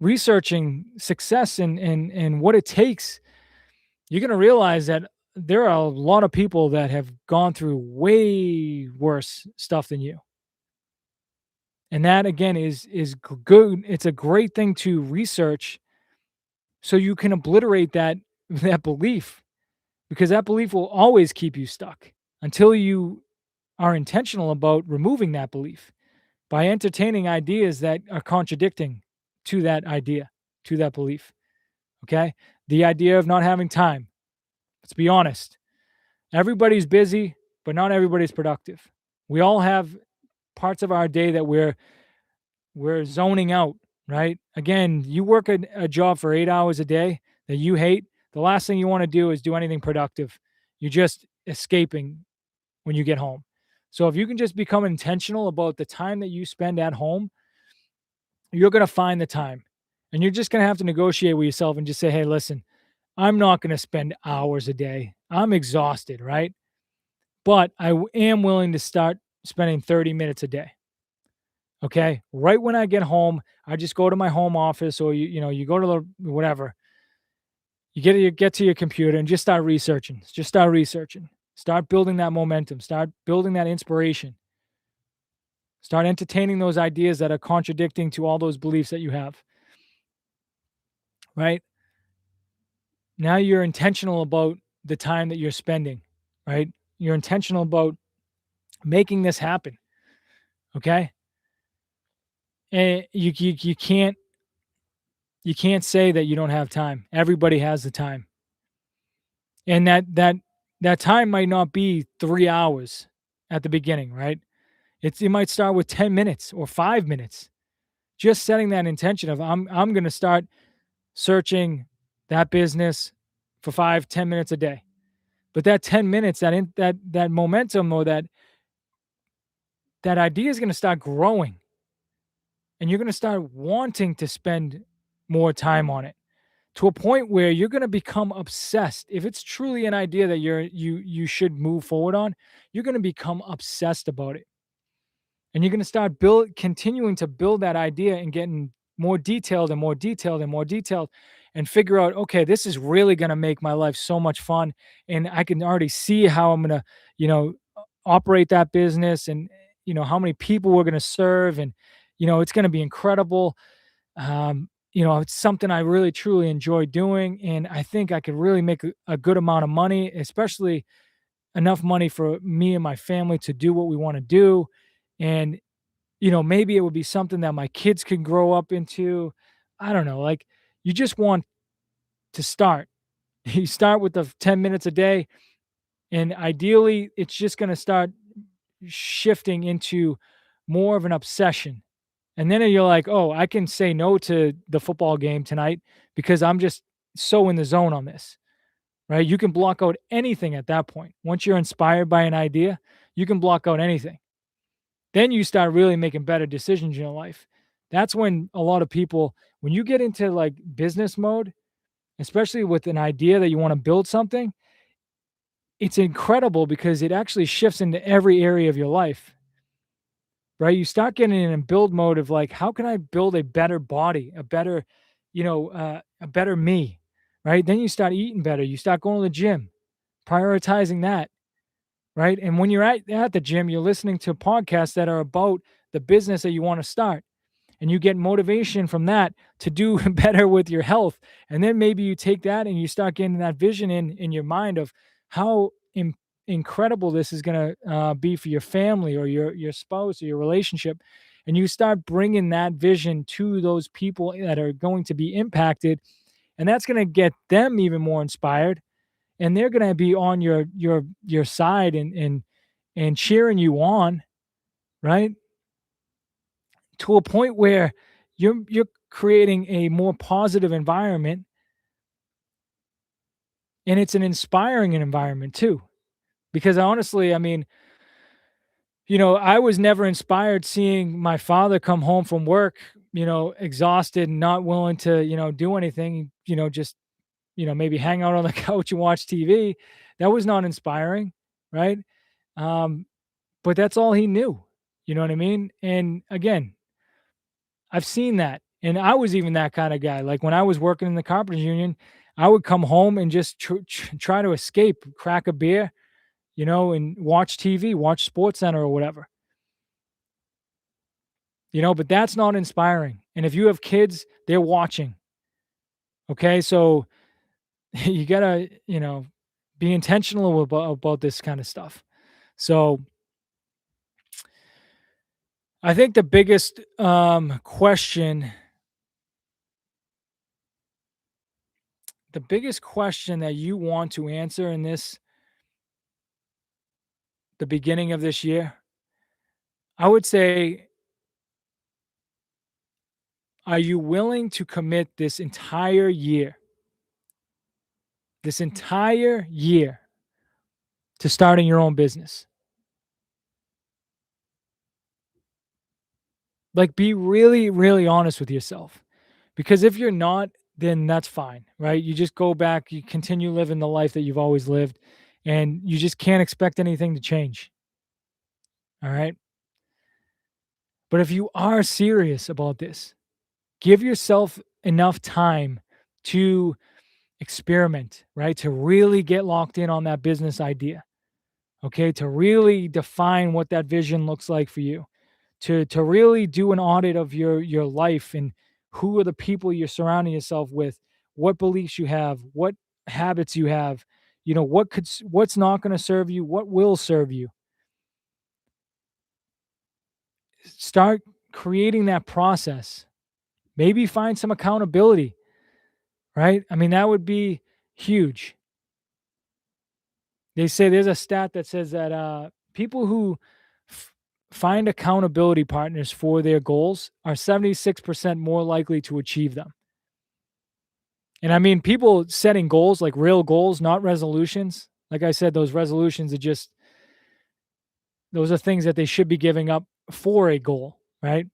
Speaker 1: researching success and what it takes, you're going to realize that there are a lot of people that have gone through way worse stuff than you. And that again is good. It's a great thing to research so you can obliterate that belief, because that belief will always keep you stuck until you are intentional about removing that belief by entertaining ideas that are contradicting to that idea. to that belief. Okay. The idea of not having time. Let's be honest. Everybody's busy, but not everybody's productive. We all have parts of our day that we're zoning out, right? Again, you work a job for 8 hours a day that you hate. The last thing you want to do is do anything productive. You're just escaping when you get home. So if you can just become intentional about the time that you spend at home, you're going to find the time. And you're just going to have to negotiate with yourself and just say, hey, listen, I'm not going to spend hours a day. I'm exhausted, right? But am willing to start spending 30 minutes a day. Okay. Right when I get home, I just go to my home office or you go to the whatever. You get to your computer and just start researching. Just start researching. Start building that momentum. Start building that inspiration. Start entertaining those ideas that are contradicting to all those beliefs that you have. Right? Now you're intentional about the time that you're spending, right? You're intentional about making this happen. Okay? And you can't say that you don't have time. Everybody has the time. And that time might not be 3 hours at the beginning, right? It might start with 10 minutes or 5 minutes. Just setting that intention of I'm going to start searching that business for 5-10 minutes a day. But that 10 minutes, that momentum or that idea is going to start growing and you're going to start wanting to spend more time on it to a point where you're going to become obsessed. If it's truly an idea that you should move forward on, you're going to become obsessed about it. And you're going to start continuing to build that idea and getting more detailed and more detailed and more detailed and figure out, okay, this is really going to make my life so much fun. And I can already see how I'm going to, operate that business and, how many people we're going to serve. And, it's going to be incredible. It's something I really truly enjoy doing. And I think I could really make a good amount of money, especially enough money for me and my family to do what we want to do. And, maybe it would be something that my kids could grow up into. I don't know. Like, you just want to start. You start with the 10 minutes a day, and ideally, it's just going to start shifting into more of an obsession. And then you're like, oh, I can say no to the football game tonight because I'm just so in the zone on this, right? You can block out anything at that point. Once you're inspired by an idea, you can block out anything. Then you start really making better decisions in your life. That's when a lot of people, when you get into like business mode, especially with an idea that you want to build something, it's incredible because it actually shifts into every area of your life, right? You start getting in a build mode of like, how can I build a better body, a better me, right? Then you start eating better. You start going to the gym, prioritizing that, right? And when you're at the gym, you're listening to podcasts that are about the business that you want to start. And you get motivation from that to do better with your health. And then maybe you take that and you start getting that vision in your mind of how incredible this is going to be for your family or your spouse or your relationship. And you start bringing that vision to those people that are going to be impacted. And that's going to get them even more inspired, and they're going to be on your side and cheering you on, right? To a point where you're creating a more positive environment, and it's an inspiring environment too. Because honestly, I mean, I was never inspired seeing my father come home from work, exhausted and not willing to, do anything, just, maybe hang out on the couch and watch TV. That was not inspiring, right? Um, but that's all he knew. You know what I mean? And again, I've seen that. And I was even that kind of guy. Like when I was working in the carpenters union, I would come home and just try to escape, crack a beer, and watch TV, watch Sports Center or whatever. But that's not inspiring. And if you have kids, they're watching. Okay? So you got to, be intentional about this kind of stuff. So I think the biggest question the biggest question that you want to answer in this the beginning of this year, I would say, are you willing to commit this entire year to starting your own business? Like, be really, really honest with yourself. Because if you're not, then that's fine, right? You just go back, you continue living the life that you've always lived, and you just can't expect anything to change. All right. But if you are serious about this, give yourself enough time to experiment, right? To really get locked in on that business idea. Okay. To really define what that vision looks like for you. To really do an audit of your life and who are the people you're surrounding yourself with, what beliefs you have, what habits you have, what's not going to serve you, what will serve you. Start creating that process. Maybe find some accountability, right? I mean, that would be huge. They say there's a stat that says that people who f- find accountability partners for their goals are 76% more likely to achieve them. And I mean, people setting goals, like real goals, not resolutions. Like I said, those resolutions are just, those are things that they should be giving up for a goal, right?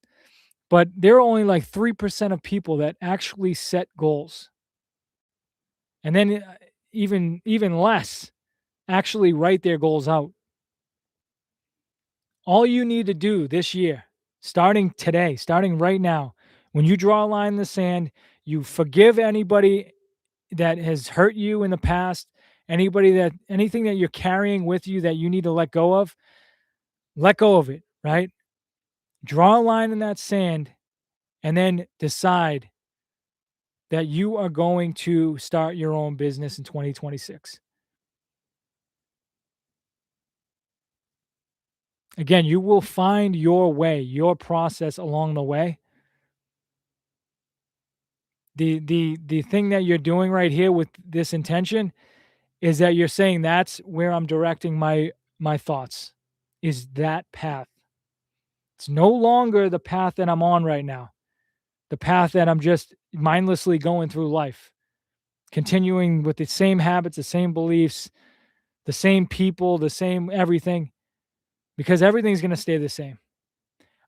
Speaker 1: But there are only like 3% of people that actually set goals. And then even less actually write their goals out. All you need to do this year, starting today, starting right now, when you draw a line in the sand, you forgive anybody that has hurt you in the past, anything that you're carrying with you that you need to let go of it, right? Draw a line in that sand and then decide that you are going to start your own business in 2026. Again, you will find your way, your process along the way. The thing that you're doing right here with this intention is that you're saying that's where I'm directing my thoughts, is that path. It's no longer the path that I'm on right now, the path that I'm just mindlessly going through life, continuing with the same habits, the same beliefs, the same people, the same everything, because everything's going to stay the same.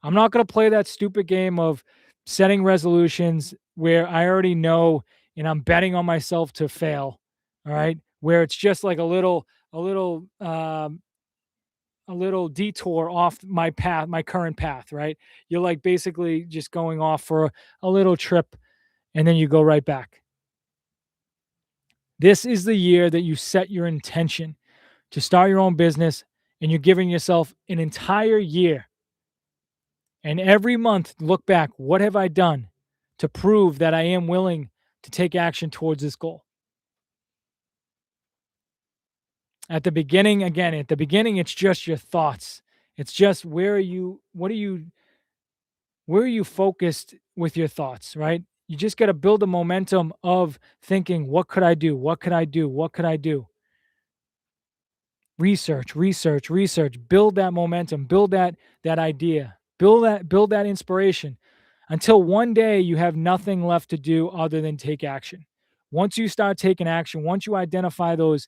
Speaker 1: I'm not going to play that stupid game of setting resolutions where I already know and I'm betting on myself to fail. All right. Where it's just like a little detour off my path, my current path, right? You're like basically just going off for a little trip and then you go right back. This is the year that you set your intention to start your own business and you're giving yourself an entire year. And every month, look back, what have I done to prove that I am willing to take action towards this goal? At the beginning, it's just your thoughts. It's just where are you focused with your thoughts, right? You just got to build a momentum of thinking, what could I do? What could I do? What could I do? Research, research, research. Build that momentum, build that idea, build that inspiration until one day you have nothing left to do other than take action. Once you start taking action, once you identify those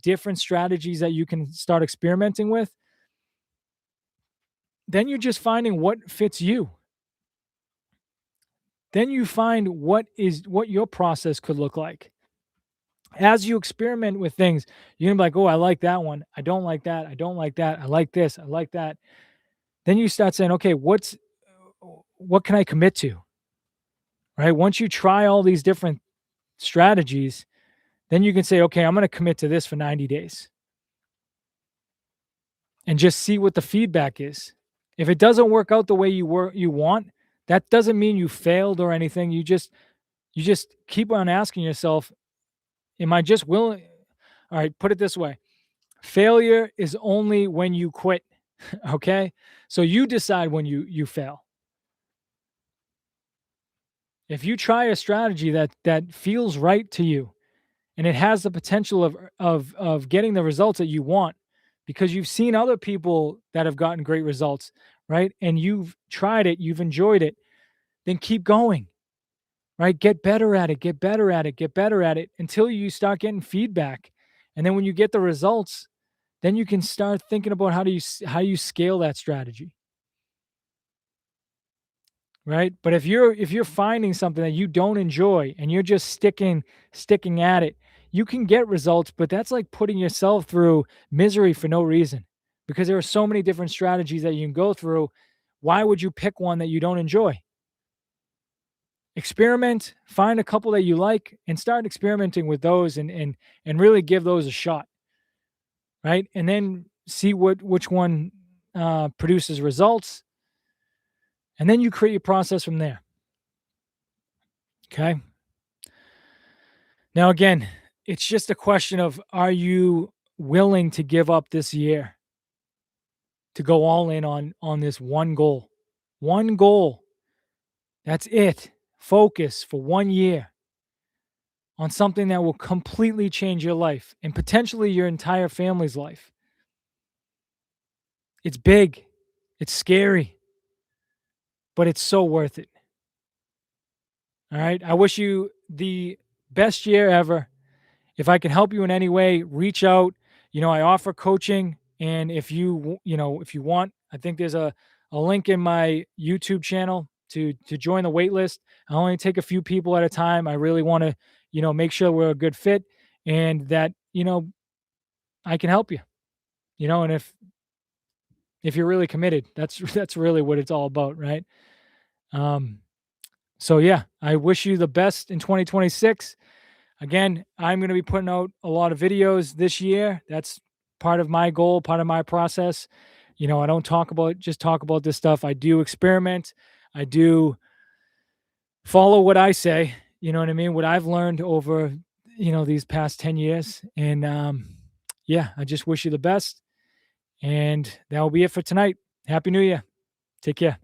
Speaker 1: different strategies that you can start experimenting with, then you're just finding what fits you. Then you find what your process could look like. As you experiment with things, you're gonna be like, oh, I like that one. I don't like that. I don't like that. I like this. I like that. Then you start saying, okay, what can I commit to? Right. Once you try all these different strategies, then you can say, okay, I'm going to commit to this for 90 days and just see what the feedback is. If it doesn't work out the way you want, that doesn't mean you failed or anything. You just keep on asking yourself, am I just willing? All right, put it this way. Failure is only when you quit. Okay? So you decide when you fail. If you try a strategy that feels right to you, and it has the potential of getting the results that you want because you've seen other people that have gotten great results, right? And you've tried it, you've enjoyed it, then keep going, right? Get better at it, get better at it, get better at it until you start getting feedback. And then when you get the results, then you can start thinking about how you scale that strategy, right? But if you're finding something that you don't enjoy and you're just sticking at it, you can get results, but that's like putting yourself through misery for no reason because there are so many different strategies that you can go through. Why would you pick one that you don't enjoy? Experiment, find a couple that you like and start experimenting with those and really give those a shot, right? And then see which one produces results, and then you create your process from there. Okay. Now, again, it's just a question of are you willing to give up this year to go all in on this one goal? One goal. That's it. Focus for 1 year on something that will completely change your life and potentially your entire family's life. It's big. It's scary, but it's so worth it. All right. I wish you the best year ever. If I can help you in any way, reach out. I offer coaching. And if you want, I think there's a link in my YouTube channel to join the wait list. I only take a few people at a time. I really want to, make sure we're a good fit and that, I can help you, and if you're really committed, that's that's really what it's all about, right? Um, so yeah, I wish you the best in 2026. Again, I'm going to be putting out a lot of videos this year. That's part of my goal, part of my process. I don't talk about this stuff. I do experiment. I do follow what I say, you know what I mean? What I've learned over, these past 10 years. And yeah, I just wish you the best. And that will be it for tonight. Happy New Year. Take care.